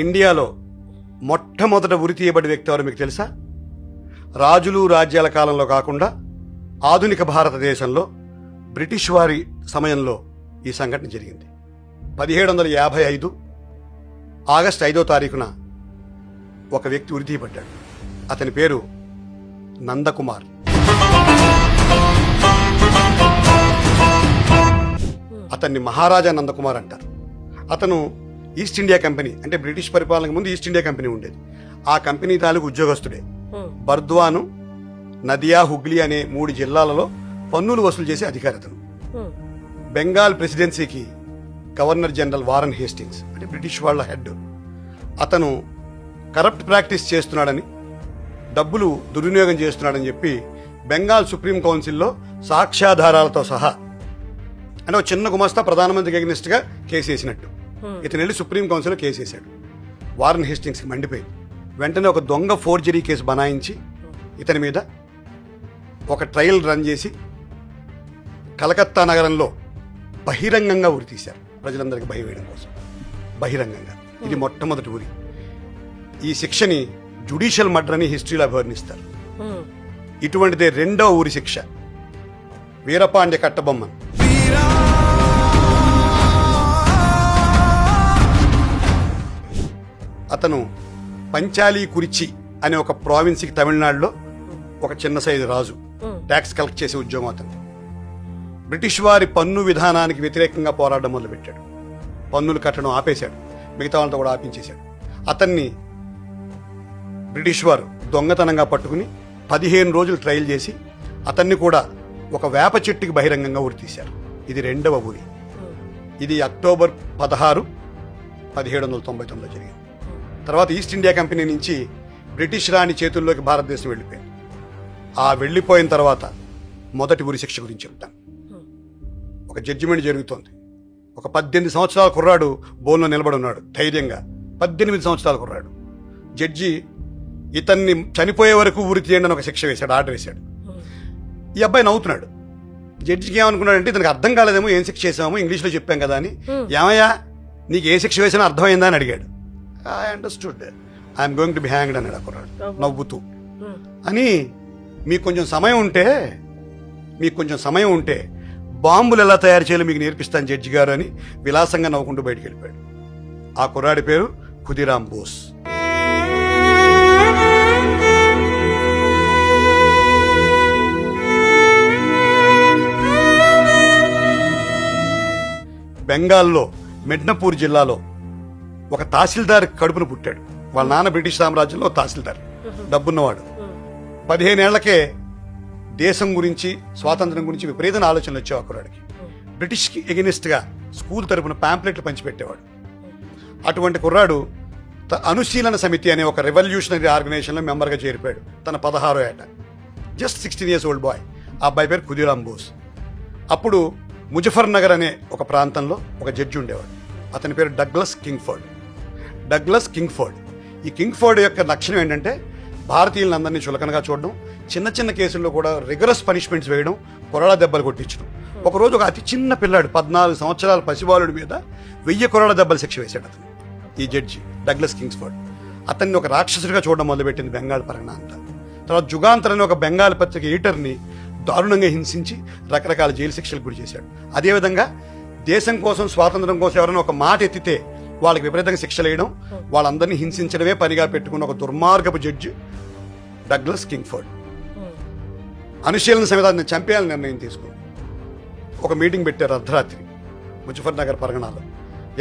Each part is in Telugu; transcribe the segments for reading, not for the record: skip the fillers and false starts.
ఇండియాలో మొట్టమొదట ఉరి తీయబడి వ్యక్తి ఎవరు మీకు తెలుసా? రాజులు రాజ్యాల కాలంలో కాకుండా ఆధునిక భారతదేశంలో బ్రిటిష్ వారి సమయంలో ఈ సంఘటన జరిగింది. 1755 ఆగస్టు 5వ తారీఖున ఒక వ్యక్తి ఉరి తీయబడ్డాడు. అతని పేరు నందకుమార్. అతన్ని మహారాజా నందకుమార్ అంటారు. అతను ఈస్ట్ ఇండియా కంపెనీ, అంటే బ్రిటిష్ పరిపాలనకు ముందు ఈస్ట్ ఇండియా కంపెనీ ఉండేది. ఆ కంపెనీ తాలూకు ఉద్యోగస్తుడే. బర్ద్వాను, నదియా, హుగ్లీ అనే 3 జిల్లాలలో పన్నులు వసూలు చేసే అధికారి అతను. బెంగాల్ ప్రెసిడెన్సీకి గవర్నర్ జనరల్ వారన్ హేస్టింగ్స్, అంటే బ్రిటిష్ వాళ్ళ హెడ్. అతను కరప్ట్ ప్రాక్టీస్ చేస్తున్నాడని, డబ్బులు దుర్వినియోగం చేస్తున్నాడని చెప్పి బెంగాల్ సుప్రీం కౌన్సిల్లో సాక్ష్యాధారాలతో సహా, అంటే ఒక చిన్న గుమస్తా ప్రధానమంత్రికి అగెనిస్ట్ గా కేసు వేసినట్టు ఇతను వెళ్ళి సుప్రీం కౌన్సిల్లో కేసు వేశాడు. వారన్ హేస్టింగ్స్ కి మండిపోయింది. వెంటనే ఒక దొంగ ఫోర్జరీ కేసు బనాయించి ఇతని మీద ఒక ట్రయల్ రన్ చేసి కలకత్తా నగరంలో బహిరంగంగా ఉరి తీశారు. ప్రజలందరికీ భయం వేయడం కోసం బహిరంగంగా. ఇది మొట్టమొదటి ఉరి. ఈ శిక్షని జుడిషియల్ మర్డర్ అని హిస్టరీలో అభివర్ణిస్తారు. ఇటువంటిదే రెండవ ఉరి శిక్ష వీరపాండ్య కట్టబొమ్మన్. అతను పంచాలి కురిచి అనే ఒక ప్రావిన్స్కి తమిళనాడులో ఒక చిన్న సైజు రాజు, ట్యాక్స్ కలెక్ట్ చేసే ఉద్యోగం అతను. బ్రిటిష్ వారి పన్ను విధానానికి వ్యతిరేకంగా పోరాటం మొదలుపెట్టాడు. పన్నులు కట్టడం ఆపేశాడు, మిగతా వాళ్ళతో కూడా ఆపించేశాడు. అతన్ని బ్రిటిష్ వారు దొంగతనంగా పట్టుకుని 15 రోజులు ట్రయల్ చేసి అతన్ని కూడా ఒక వేప చెట్టుకి బహిరంగంగా ఉరి తీశారు. ఇది రెండవ ఉరి. ఇది అక్టోబర్ 16, 1799 జరిగింది. తర్వాత ఈస్ట్ ఇండియా కంపెనీ నుంచి బ్రిటిష్ రాణి చేతుల్లోకి భారతదేశం వెళ్ళిపోయింది. ఆ వెళ్ళిపోయిన తర్వాత మొదటి ఉరి శిక్ష గురించి చెప్తాను. ఒక జడ్జిమెంట్ జరుగుతోంది. ఒక 18 సంవత్సరాల కుర్రాడు బోన్లో నిలబడి ఉన్నాడు ధైర్యంగా. 18 సంవత్సరాల కుర్రాడు. జడ్జి ఇతన్ని చనిపోయే వరకు ఉరి తీయండి అని ఒక శిక్ష వేశాడు, ఆర్డర్ వేశాడు. ఈ అబ్బాయి నవ్వుతున్నాడు. జడ్జికి ఏమనుకున్నాడంటే ఇతనికి అర్థం కాలేదేమో, ఏం శిక్ష చేసామో ఇంగ్లీష్లో చెప్పాం కదా అని. ఏమయ్యా నీకు ఏ శిక్ష వేసినా అర్థమైందా అని అడిగాడు. I understood, I'm going to be hanged అన్నాడు ఆ కుర్రాడు నవ్వుతూ. అని మీకు కొంచెం సమయం ఉంటే బాంబులు ఎలా తయారు చేయాలో మీకు నేర్పిస్తాను జడ్జి గారు అని విలాసంగా నవ్వుకుంటూ బయటికి వెళ్ళిపోయాడు. ఆ కుర్రాడి పేరు ఖుదీరామ్ బోస్. బెంగాల్లో మెడ్నపూర్ జిల్లాలో ఒక తహసీల్దార్ కడుపును పుట్టాడు. వాళ్ళ నాన్న బ్రిటిష్ సామ్రాజ్యంలో తహసీల్దార్, డబ్బున్నవాడు. 15 ఏళ్లకే దేశం గురించి, స్వాతంత్రం గురించి విపరీతమైన ఆలోచనలు వచ్చావు ఆ కుర్రాడికి. బ్రిటిష్కి ఎగెనిస్ట్ గా స్కూల్ తరపున ప్యాంప్లెట్లు పంచిపెట్టేవాడు. అటువంటి కుర్రాడు అనుశీలన సమితి అనే ఒక రెవల్యూషనరీ ఆర్గనైజేషన్లో మెంబర్గా చేరిపోయాడు తన 16వ ఏట. Just 16 years old boy. ఆ అబ్బాయి పేరు ఖుదీరామ్ బోస్. అప్పుడు ముజఫర్ నగర్ అనే ఒక ప్రాంతంలో ఒక జడ్జి ఉండేవాడు. అతని పేరు డగ్లస్ కింగ్ఫోర్డ్. ఈ కింగ్ఫోర్డ్ యొక్క లక్షణం ఏంటంటే భారతీయులందరినీ చులకనగా చూడడం, చిన్న చిన్న కేసుల్లో కూడా రిగరస్ పనిష్మెంట్స్ వేయడం, కొరడా దెబ్బలు కొట్టించడం. ఒకరోజు ఒక అతి చిన్న పిల్లాడు 14 సంవత్సరాల పసిబాలుడి మీద 1000 కొరడా దెబ్బలు శిక్ష వేశాడు అతను, ఈ జడ్జి డగ్లస్ కింగ్ఫోర్డ్. అతన్ని ఒక రాక్షసుడిగా చూడడం మొదలుపెట్టింది బెంగాల్ పరగణ అంతా. తర్వాత జుగాంతర్ అనే ఒక బెంగాల్ పత్రిక ఎడిటర్ని దారుణంగా హింసించి రకరకాల జైలు శిక్షలకు గురి చేశాడు. అదేవిధంగా దేశం కోసం, స్వాతంత్రం కోసం ఎవరైనా ఒక మాట ఎత్తితే వాళ్ళకి విపరీతంగా శిక్షలు వేయడం, వాళ్ళందరినీ హింసించడమే పనిగా పెట్టుకున్న ఒక దుర్మార్గపు జడ్జి డగ్లస్ కింగ్ఫోర్డ్. అనుశీలన సమితి చంపేయాలని నిర్ణయం తీసుకుంది. ఒక మీటింగ్ పెట్టారు అర్ధరాత్రి ముజఫర్ నగర్ పరగణాలో.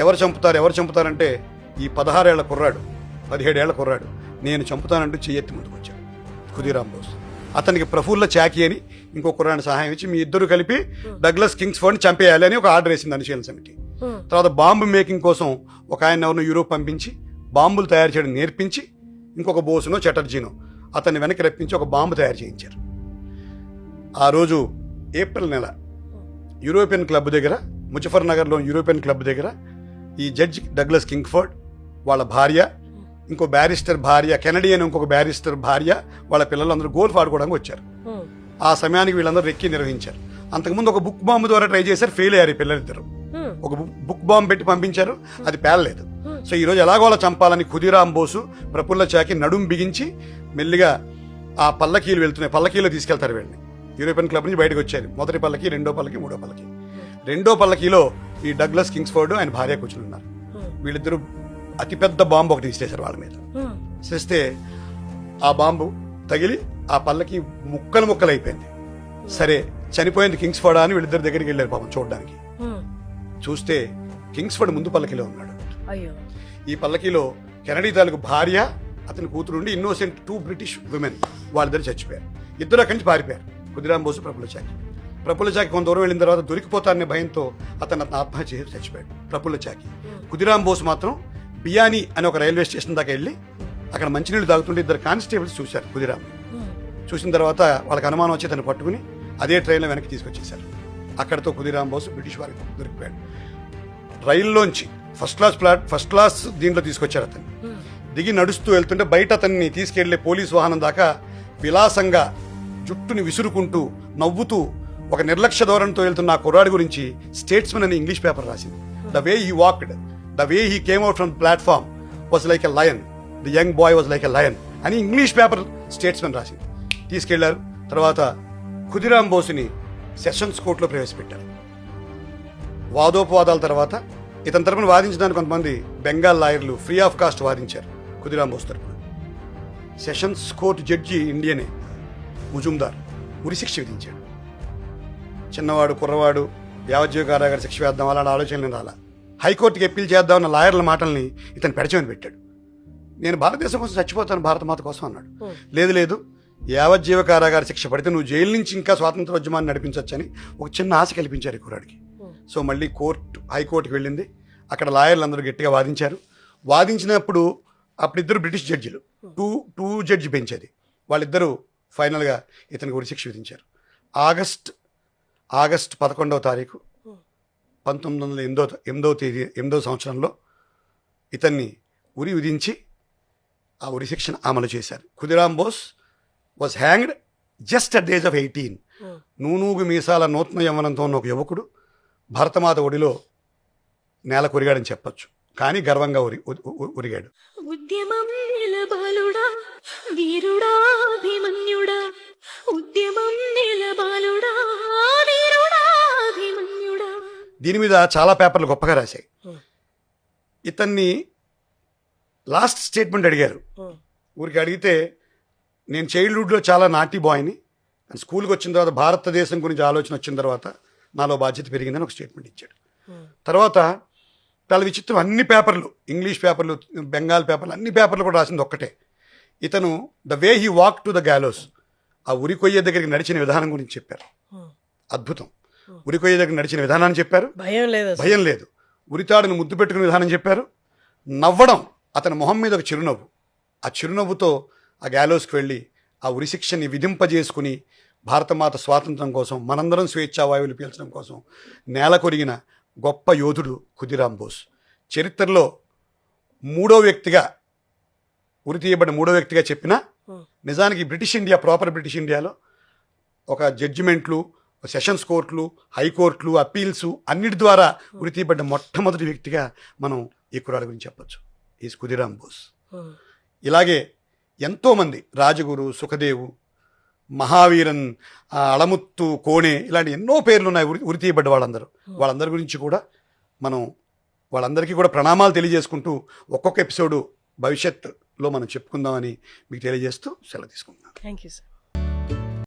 ఎవరు చంపుతారంటే ఈ 16 ఏళ్ల కుర్రాడు, 17 ఏళ్ల కుర్రాడు నేను చంపుతానంటూ చెయ్యెత్తి ముందుకు వచ్చాడు ఖుదీరామ్ బోస్. అతనికి ప్రఫుల్ల చాకి అని ఇంకో కుర్రాడిని సహాయం ఇచ్చి మీ ఇద్దరు కలిపి డగ్లస్ కింగ్ఫోర్డ్ని చంపేయాలి అని ఒక ఆర్డర్ వేసింది అనుశీలన సమితి. తర్వాత బాంబు మేకింగ్ కోసం ఒక ఆయన ఎవరినో యూరోప్ పంపించి బాంబులు తయారు చేయడం నేర్పించి ఇంకొక బోసునో చటర్జీనో అతన్ని వెనక్కి రప్పించి ఒక బాంబు తయారు చేయించారు. ఆ రోజు ఏప్రిల్ నెల యూరోపియన్ క్లబ్ దగ్గర, ముజఫర్ నగర్లో యూరోపియన్ క్లబ్ దగ్గర ఈ జడ్జి డగ్లస్ కింగ్ఫోర్డ్, వాళ్ళ భార్య, ఇంకో బ్యారిస్టర్ భార్య, కెనడియన్ ఇంకొక బ్యారిస్టర్ భార్య, వాళ్ళ పిల్లలందరూ గోల్ఫ్ ఆడుకోవడానికి వచ్చారు. ఆ సమయానికి వీళ్ళందరూ రెక్కి నిర్వహించారు. అంతకుముందు ఒక బుక్ బాంబు ద్వారా ట్రై చేశారు, ఫెయిల్ అయ్యారు ఈ పిల్లలిద్దరు. ఒక బుక్ బాంబు పెట్టి పంపించారు, అది పేలలేదు. సో ఈరోజు ఎలాగోలా చంపాలని ఖుదీరాం బోసు ప్రఫుల్ల చాకి నడుం బిగించి మెల్లిగా ఆ పల్లకీలు వెళ్తున్నాయి, పల్లకీలో తీసుకెళ్తారు వీళ్ళని. యూరోపియన్ క్లబ్ నుంచి బయటకు వచ్చారు. మొదటి పల్లకి, రెండో పల్లకి, మూడో పల్లకి. రెండో పల్లకీలో ఈ డగ్లస్ కింగ్స్ఫోర్డ్ ఆయన భార్య కూర్చుని ఉన్నారు. వీళ్ళిద్దరూ అతిపెద్ద బాంబు ఒకటి విసిరేశారు వాళ్ళ మీద. చేస్తే ఆ బాంబు తగిలి ఆ పల్లకి ముక్కలు ముక్కలు అయిపోయింది. సరే చనిపోయింది కింగ్స్ఫోర్డ్ అని వీళ్ళిద్దరి దగ్గరికి వెళ్ళారు పాపం చూడడానికి. చూస్తే కింగ్స్ఫోర్డ్ ముందు పల్లకిలో ఉన్నాడు. ఈ పల్లకిలో కెనడీ తాలూకు భార్య, అతని కూతురు ఉండి ఇన్నోసెంట్ 2 బ్రిటిష్ విమెన్ వాళ్ళిద్దరు చచ్చిపోయారు. ఇద్దరు అక్కడి నుంచి పారిపోయారు. ఖుదీరాం బోసు, ప్రఫుల్ల చాకి. ప్రఫుల్ల చాకి కొంత దూరం వెళ్ళిన తర్వాత దొరికిపోతారనే భయంతో అతను ఆత్మహత్య చేసి చచ్చిపోయాడు ప్రఫుల్ల చాకి. ఖుదీరాం బోసు మాత్రం బియానీ అని ఒక రైల్వే స్టేషన్ దాకా వెళ్ళి అక్కడ మంచినీళ్ళు తాగుతుంటే ఇద్దరు కానిస్టేబుల్స్ చూశారు ఖుదీరాం. చూసిన తర్వాత వాళ్ళకి అనుమానం వచ్చి తను పట్టుకుని అదే ట్రైన్లో వెనక్కి తీసుకొచ్చేశారు. అక్కడతో ఖుదీరాం బోసు బ్రిటిష్ వారికి దొరికిపోయాడు. రైల్లోంచి ఫస్ట్ క్లాస్ దీంట్లో తీసుకొచ్చారు అతన్ని. దిగి నడుస్తూ వెళ్తుంటే బయట అతన్ని తీసుకెళ్లే పోలీసు వాహనం దాకా విలాసంగా జుట్టుని విసురుకుంటూ నవ్వుతూ ఒక నిర్లక్ష్య ధోరణితో వెళ్తున్న ఆ కుర్రాడి గురించి స్టేట్స్మెన్ అని ఇంగ్లీష్ పేపర్ రాసింది. The way he walked, the way he came out from platform was like a lion, the young boy was like a lion అని ఇంగ్లీష్ పేపర్ స్టేట్స్మెన్ రాసింది. తీసుకెళ్లారు. తర్వాత ఖుదీరాం బోసుని సెషన్స్ కోర్టులో ప్రవేశపెట్టారు. వాదోపవాదాల తర్వాత ఇతని తరపున వాదించడానికి కొంతమంది బెంగాల్ లాయర్లు ఫ్రీ ఆఫ్ కాస్ట్ వాదించారు ఖుదీరాం బోసు తరపున. సెషన్స్ కోర్టు జడ్జి ఇండియనే ముజుందార్ ఉరిశిక్ష విధించాడు. చిన్నవాడు, కుర్రవాడు, యావజ్జీవ కారాగార శిక్ష వేద్దాం అలాంటి ఆలోచనలు రాలా. హైకోర్టుకి అప్పీల్ చేద్దామన్న లాయర్ల మాటల్ని ఇతను పెడచమని పెట్టాడు. నేను భారతదేశం కోసం చచ్చిపోతాను, భారతమాత కోసం అన్నాడు. లేదు యావజ్జీవ కారాగార శిక్ష పడితే నువ్వు జైలు నుంచి ఇంకా స్వాతంత్రోద్యమాన్ని నడిపించవచ్చని ఒక చిన్న ఆశ కల్పించారు ఈ కుర్రాడికి. సో మళ్ళీ హైకోర్టుకి వెళ్ళింది. అక్కడ లాయర్లు అందరూ గట్టిగా వాదించారు. వాదించినప్పుడు అప్పుడిద్దరు బ్రిటిష్ జడ్జిలు, టూ జడ్జి బెంచ్ అది, వాళ్ళిద్దరూ ఫైనల్గా ఇతనికి ఉరిశిక్ష విధించారు. ఆగస్ట్ 11వ తారీఖు 1908వ సంవత్సరంలో ఇతన్ని ఉరి విధించి ఆ ఉరిశిక్షను అమలు చేశారు. Khudiram Bose was hanged just at the age of 18. నూనూగు మీసాల నూతన యవ్వనంతో ఉన్న ఒక యువకుడు భరతమాత ఒడిలో నేల కొరిగాడని చెప్పొచ్చు. కానీ గర్వంగా ఉరిగాడు. ఉద్యమం నిలబాలుడా వీరుడా అభిమన్యుడా, ఉద్యమం నిలబాలుడా వీరుడా అభిమన్యుడా. దీని మీద చాలా పేపర్లు గొప్పగా రాశాయి. ఇతన్ని లాస్ట్ స్టేట్మెంట్ అడిగారు. ఊరికి అడిగితే నేను చైల్డ్హుడ్లో చాలా నాటీ బాయ్ని, స్కూల్కి వచ్చిన తర్వాత భారతదేశం గురించి ఆలోచన వచ్చిన తర్వాత నాలో బాధ్యత పెరిగిందని ఒక స్టేట్మెంట్ ఇచ్చాడు. తర్వాత చాలా విచిత్రం, అన్ని పేపర్లు, ఇంగ్లీష్ పేపర్లు, బెంగాల్ పేపర్లు, అన్ని పేపర్లు కూడా రాసింది ఒక్కటే. ఇతను the way he walk to the gallows, ఆ ఉరికొయ్య దగ్గరికి నడిచిన విధానం గురించి చెప్పారు. అద్భుతం. ఉరికొయ్య దగ్గర నడిచిన విధానాన్ని చెప్పారు. భయం లేదు. ఉరితాడును ముద్దు పెట్టుకునే విధానం చెప్పారు. నవ్వడం, అతని మొహం మీద ఒక చిరునవ్వు, ఆ చిరునవ్వుతో ఆ గ్యాలోస్కి వెళ్ళి ఆ ఉరిశిక్షని విధింపజేసుకుని భారతమాత స్వాతంత్రం కోసం, మనందరం స్వేచ్ఛావాయువులు పీల్చడం కోసం నేల కొరిగిన గొప్ప యోధుడు ఖుదీరాం బోస్. చరిత్రలో ఉరి తీయబడిన మూడో వ్యక్తిగా చెప్పినా నిజానికి ప్రాపర్ బ్రిటిష్ ఇండియాలో ఒక జడ్జిమెంట్లు, సెషన్స్ కోర్టులు, హైకోర్టులు, అప్పీల్స్ అన్నిటి ద్వారా ఉరి తీయబడిన మొట్టమొదటి వ్యక్తిగా మనం ఈ కుర్రాడి గురించి చెప్పొచ్చు. ఈజ్ ఖుదీరాం బోస్. ఇలాగే ఎంతోమంది, రాజగురు, సుఖదేవు, మహావీరన్, అళముత్తు, కోణే, ఇలాంటి ఎన్నో పేర్లు ఉన్నాయి ఉరి తీయబడ్డ వాళ్ళందరి గురించి కూడా మనం వాళ్ళందరికీ కూడా ప్రణామాలు తెలియజేసుకుంటూ ఒక్కొక్క ఎపిసోడు భవిష్యత్తులో మనం చెప్పుకుందామని మీకు తెలియజేస్తూ సెలవు తీసుకుంటున్నాను. Thank you sir.